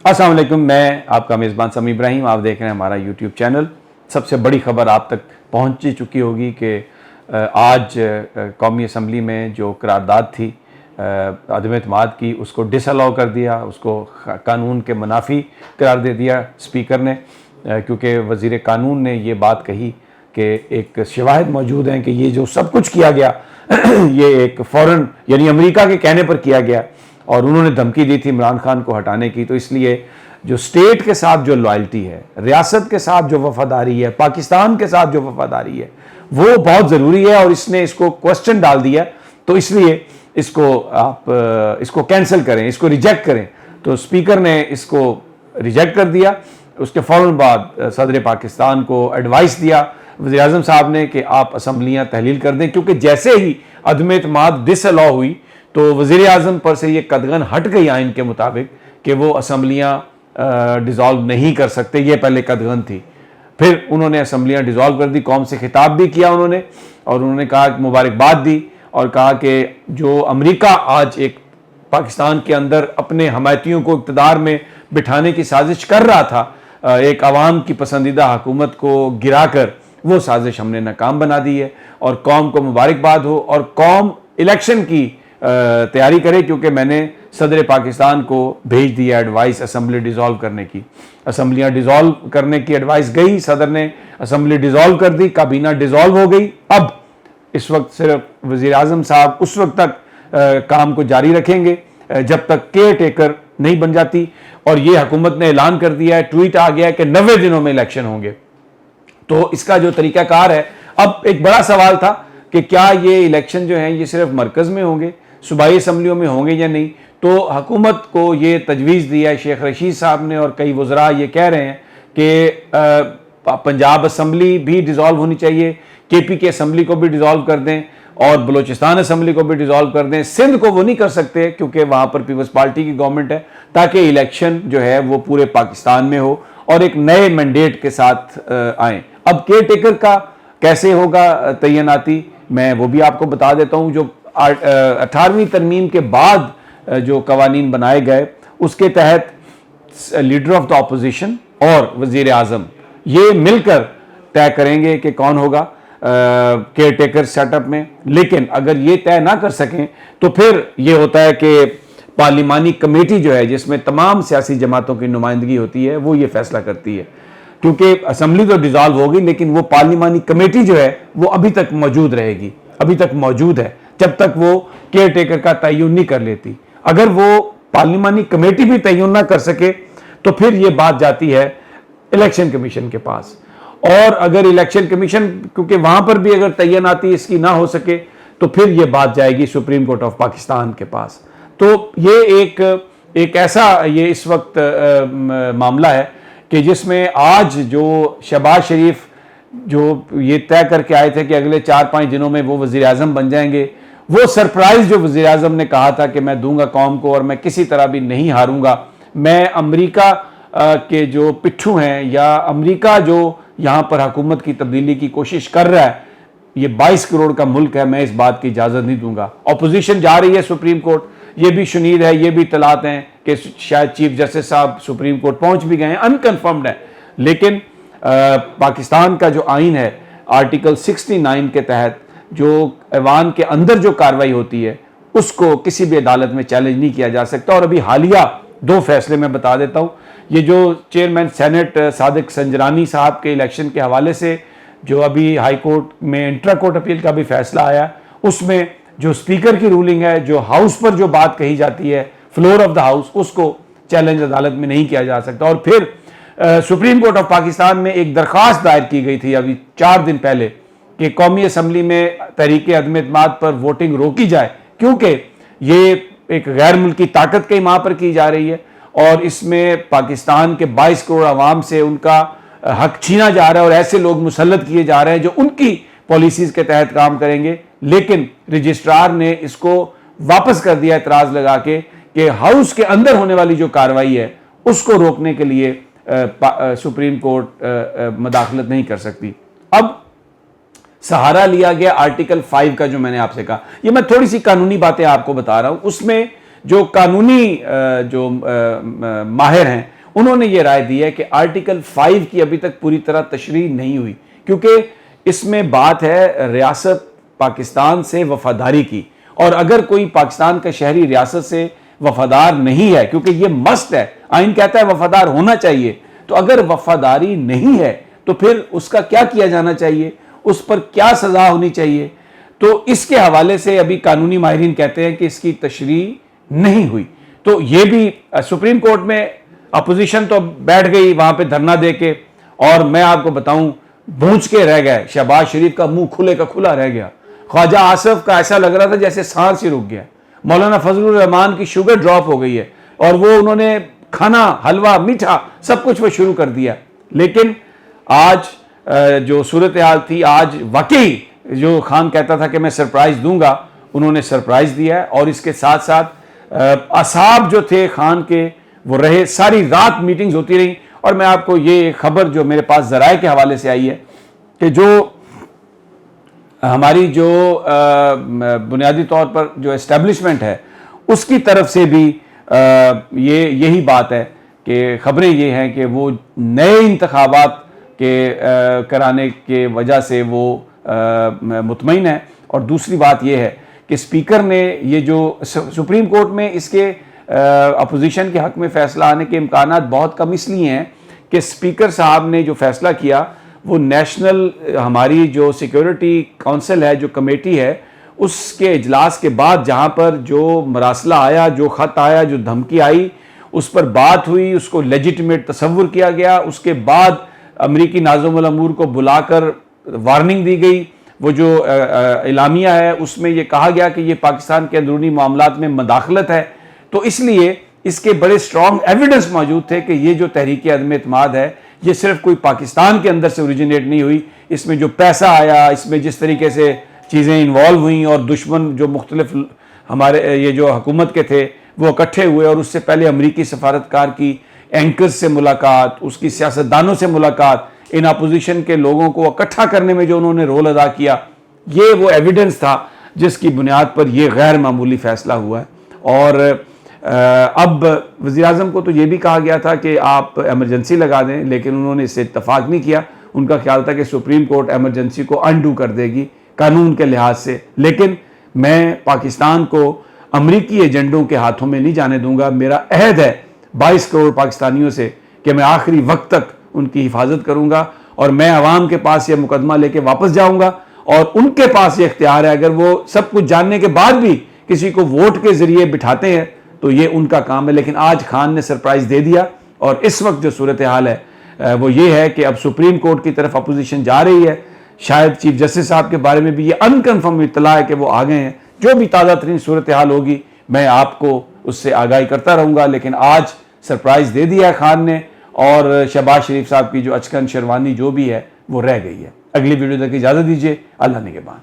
السلام علیکم، میں آپ کا میزبان سمیع ابراہیم. آپ دیکھ رہے ہیں ہمارا یوٹیوب چینل. سب سے بڑی خبر آپ تک پہنچ چکی ہوگی کہ آج قومی اسمبلی میں جو قرارداد تھی عدم اعتماد کی، اس کو ڈس الاؤ کر دیا، اس کو قانون کے منافی قرار دے دیا اسپیکر نے، کیونکہ وزیر قانون نے یہ بات کہی کہ ایک شواہد موجود ہیں کہ یہ جو سب کچھ کیا گیا یہ ایک فورن یعنی امریکہ کے کہنے پر کیا گیا، اور انہوں نے دھمکی دی تھی عمران خان کو ہٹانے کی. تو اس لیے جو اسٹیٹ کے ساتھ جو لائلٹی ہے، ریاست کے ساتھ جو وفاداری ہے، پاکستان کے ساتھ جو وفاداری ہے، وہ بہت ضروری ہے. اور اس نے اس کو کوسچن ڈال دیا، تو اس لیے اس کو آپ اس کو کینسل کریں، اس کو ریجیکٹ کریں. تو اسپیکر نے اس کو ریجیکٹ کر دیا. اس کے فوراً بعد صدر پاکستان کو ایڈوائس دیا وزیر اعظم صاحب نے کہ آپ اسمبلیاں تحلیل کر دیں، کیونکہ جیسے ہی عدم اعتماد ڈس الاؤ ہوئی تو وزیر اعظم پر سے یہ قدغن ہٹ گئی آئین کے مطابق کہ وہ اسمبلیاں ڈیزالو نہیں کر سکتے. یہ پہلے قدغن تھی. پھر انہوں نے اسمبلیاں ڈیزالو کر دی، قوم سے خطاب بھی کیا انہوں نے، اور انہوں نے کہا کہ مبارکباد دی، اور کہا کہ جو امریکہ آج ایک پاکستان کے اندر اپنے حمایتیوں کو اقتدار میں بٹھانے کی سازش کر رہا تھا، ایک عوام کی پسندیدہ حکومت کو گرا کر، وہ سازش ہم نے ناکام بنا دی ہے. اور قوم کو مبارکباد ہو، اور قوم الیکشن کی تیاری کرے، کیونکہ میں نے صدر پاکستان کو بھیج دیا ایڈوائس اسمبلی ڈیزالو کرنے کی. اسمبلیاں ڈیزالو کرنے کی ایڈوائس گئی، صدر نے اسمبلی ڈیزالو کر دی، کابینہ ڈیزالو ہو گئی. اب اس وقت صرف وزیر اعظم صاحب اس وقت تک کام کو جاری رکھیں گے جب تک کیئر ٹیکر نہیں بن جاتی. اور یہ حکومت نے اعلان کر دیا ہے، ٹویٹ آ گیا ہے کہ 90 دنوں میں الیکشن ہوں گے. تو اس کا جو طریقہ کار ہے، اب ایک بڑا سوال تھا کہ کیا یہ الیکشن جو ہیں یہ صرف مرکز میں ہوں گے، صوبائی اسمبلیوں میں ہوں گے یا نہیں. تو حکومت کو یہ تجویز دیا ہے شیخ رشید صاحب نے، اور کئی وزراء یہ کہہ رہے ہیں کہ پنجاب اسمبلی بھی ڈیزالو ہونی چاہیے، کے پی کے اسمبلی کو بھی ڈیزالو کر دیں، اور بلوچستان اسمبلی کو بھی ڈیزالو کر دیں. سندھ کو وہ نہیں کر سکتے کیونکہ وہاں پر پیپلز پارٹی کی گورنمنٹ ہے، تاکہ الیکشن جو ہے وہ پورے پاکستان میں ہو اور ایک نئے مینڈیٹ کے ساتھ آئیں. اب کیئر ٹیکر کا کیسے ہوگا تعیناتی، میں وہ بھی آپ کو بتا دیتا ہوں. جو 18ویں ترمیم کے بعد جو قوانین بنائے گئے، اس کے تحت لیڈر آف دا اپوزیشن اور وزیر اعظم یہ مل کر طے کریں گے کہ کون ہوگا کیئر ٹیکر سیٹ اپ میں. لیکن اگر یہ طے نہ کر سکیں تو پھر یہ ہوتا ہے کہ پارلیمانی کمیٹی جو ہے، جس میں تمام سیاسی جماعتوں کی نمائندگی ہوتی ہے، وہ یہ فیصلہ کرتی ہے. کیونکہ اسمبلی تو ڈیزالو ہوگی، لیکن وہ پارلیمانی کمیٹی جو ہے وہ ابھی تک موجود رہے گی، ابھی تک موجود ہے جب تک وہ کیئر ٹیکر کا تعین نہیں کر لیتی. اگر وہ پارلیمانی کمیٹی بھی تعین نہ کر سکے تو پھر یہ بات جاتی ہے الیکشن کمیشن کے پاس. اور اگر الیکشن کمیشن، کیونکہ وہاں پر بھی اگر تعیناتی اس کی نہ ہو سکے تو پھر یہ بات جائے گی سپریم کورٹ آف پاکستان کے پاس. تو یہ ایک ایسا یہ اس وقت معاملہ ہے کہ جس میں آج جو شہباز شریف جو یہ طے کر کے آئے تھے کہ اگلے 4-5 دنوں میں وہ وزیر اعظم بن جائیں گے، وہ سرپرائز جو وزیر اعظم نے کہا تھا کہ میں دوں گا قوم کو اور میں کسی طرح بھی نہیں ہاروں گا، میں امریکہ کے جو پٹھو ہیں، یا امریکہ جو یہاں پر حکومت کی تبدیلی کی کوشش کر رہا ہے، یہ 22 کروڑ کا ملک ہے، میں اس بات کی اجازت نہیں دوں گا. اپوزیشن جا رہی ہے سپریم کورٹ، یہ بھی شنید ہے، یہ بھی اطلاعات ہیں کہ شاید چیف جسٹس صاحب سپریم کورٹ پہنچ بھی گئے ہیں، انکنفرمڈ ہے. لیکن پاکستان کا جو آئین ہے آرٹیکل 69 کے تحت جو ایوان کے اندر جو کاروائی ہوتی ہے اس کو کسی بھی عدالت میں چیلنج نہیں کیا جا سکتا. اور ابھی حالیہ 2 فیصلے میں بتا دیتا ہوں. یہ جو چیئرمین سینٹ صادق سنجرانی صاحب کے الیکشن کے حوالے سے جو ابھی ہائی کورٹ میں انٹرا کورٹ اپیل کا بھی فیصلہ آیا، اس میں جو اسپیکر کی رولنگ ہے، جو ہاؤس پر جو بات کہی جاتی ہے، فلور آف دا ہاؤس، اس کو چیلنج عدالت میں نہیں کیا جا سکتا. اور پھر سپریم کورٹ آف پاکستان میں ایک درخواست دائر کی گئی تھی ابھی 4 دن پہلے کہ قومی اسمبلی میں تحریک عدم اعتماد پر ووٹنگ روکی جائے، کیونکہ یہ ایک غیر ملکی طاقت کی وہاں پر کی جا رہی ہے، اور اس میں پاکستان کے 22 کروڑ عوام سے ان کا حق چھینا جا رہا ہے، اور ایسے لوگ مسلط کیے جا رہے ہیں جو ان کی پالیسیز کے تحت کام کریں گے. لیکن رجسٹرار نے اس کو واپس کر دیا اعتراض لگا کے کہ ہاؤس کے اندر ہونے والی جو کارروائی ہے اس کو روکنے کے لیے سپریم کورٹ مداخلت نہیں کر سکتی. اب سہارا لیا گیا آرٹیکل 5 کا، جو میں نے آپ سے کہا، یہ میں تھوڑی سی قانونی باتیں آپ کو بتا رہا ہوں. اس میں جو قانونی جو ماہر ہیں انہوں نے یہ رائے دی ہے کہ آرٹیکل 5 کی ابھی تک پوری طرح تشریح نہیں ہوئی، کیونکہ اس میں بات ہے ریاست پاکستان سے وفاداری کی، اور اگر کوئی پاکستان کا شہری ریاست سے وفادار نہیں ہے، کیونکہ یہ مست ہے، آئین کہتا ہے وفادار ہونا چاہیے، تو اگر وفاداری نہیں ہے تو پھر اس کا کیا کیا جانا چاہیے، اس پر کیا سزا ہونی چاہیے؟ تو اس کے حوالے سے ابھی قانونی ماہرین کہتے ہیں کہ اس کی تشریح نہیں ہوئی۔ تو یہ بھی سپریم کورٹ میں اپوزیشن تو بیٹھ گئی وہاں پہ دھرنا دے کے، اور میں آپ کو بتاؤں بھونچ کے رہ گئے، شہباز شریف کا منہ کھلے کا کھلا رہ گیا، خواجہ آصف کا ایسا لگ رہا تھا جیسے سانس ہی رک گیا، مولانا فضل الرحمان کی شوگر ڈراپ ہو گئی ہے، اور وہ انہوں نے کھانا حلوہ میٹھا سب کچھ وہ شروع کر دیا۔ لیکن آج جو صورتحال تھی، آج واقعی جو خان کہتا تھا کہ میں سرپرائز دوں گا، انہوں نے سرپرائز دیا ہے، اور اس کے ساتھ ساتھ اصحاب جو تھے خان کے وہ رہے، ساری رات میٹنگز ہوتی رہیں۔ اور میں آپ کو یہ خبر جو میرے پاس ذرائع کے حوالے سے آئی ہے کہ جو ہماری جو بنیادی طور پر جو اسٹیبلشمنٹ ہے اس کی طرف سے بھی یہی بات ہے کہ خبریں یہ ہیں کہ وہ نئے انتخابات کے کرانے کے وجہ سے وہ مطمئن ہے۔ اور دوسری بات یہ ہے کہ اسپیکر نے یہ جو سپریم کورٹ میں اس کے اپوزیشن کے حق میں فیصلہ آنے کے امکانات بہت کم اس لیے ہیں کہ اسپیکر صاحب نے جو فیصلہ کیا وہ نیشنل ہماری جو سیکیورٹی کونسل ہے، جو کمیٹی ہے، اس کے اجلاس کے بعد جہاں پر جو مراسلہ آیا، جو خط آیا، جو دھمکی آئی، اس پر بات ہوئی، اس کو لیجیٹمیٹ تصور کیا گیا، اس کے بعد امریکی ناظم الامور کو بلا کر وارننگ دی گئی، وہ جو اعلامیہ ہے اس میں یہ کہا گیا کہ یہ پاکستان کے اندرونی معاملات میں مداخلت ہے۔ تو اس لیے اس کے بڑے سٹرونگ ایویڈنس موجود تھے کہ یہ جو تحریک عدم اعتماد ہے یہ صرف کوئی پاکستان کے اندر سے اوریجنیٹ نہیں ہوئی، اس میں جو پیسہ آیا، اس میں جس طریقے سے چیزیں انوالو ہوئیں، اور دشمن جو مختلف ہمارے یہ جو حکومت کے تھے وہ اکٹھے ہوئے، اور اس سے پہلے امریکی سفارتکار کی اینکرز سے ملاقات، اس کی سیاستدانوں سے ملاقات، ان اپوزیشن کے لوگوں کو اکٹھا کرنے میں جو انہوں نے رول ادا کیا، یہ وہ ایویڈنس تھا جس کی بنیاد پر یہ غیر معمولی فیصلہ ہوا ہے۔ اور اب وزیراعظم کو تو یہ بھی کہا گیا تھا کہ آپ ایمرجنسی لگا دیں، لیکن انہوں نے اس سے اتفاق نہیں کیا۔ ان کا خیال تھا کہ سپریم کورٹ ایمرجنسی کو انڈو کر دے گی قانون کے لحاظ سے، لیکن میں پاکستان کو امریکی ایجنڈوں کے ہاتھوں میں نہیں جانے دوں گا۔ میرا عہد ہے 22 کروڑ پاکستانیوں سے کہ میں آخری وقت تک ان کی حفاظت کروں گا، اور میں عوام کے پاس یہ مقدمہ لے کے واپس جاؤں گا، اور ان کے پاس یہ اختیار ہے، اگر وہ سب کچھ جاننے کے بعد بھی کسی کو ووٹ کے ذریعے بٹھاتے ہیں تو یہ ان کا کام ہے۔ لیکن آج خان نے سرپرائز دے دیا، اور اس وقت جو صورتحال ہے وہ یہ ہے کہ اب سپریم کورٹ کی طرف اپوزیشن جا رہی ہے، شاید چیف جسٹس صاحب کے بارے میں بھی یہ انکنفرم اطلاع ہے کہ وہ آ گئے ہیں۔ جو بھی تازہ ترین صورتحال ہوگی میں آپ کو اس سے آگاہی کرتا رہوں گا، لیکن آج سرپرائز دے دیا ہے خان نے، اور شہباز شریف صاحب کی جو اچکن شیروانی جو بھی ہے وہ رہ گئی ہے۔ اگلی ویڈیو تک اجازت دیجیے، اللہ نگہبان۔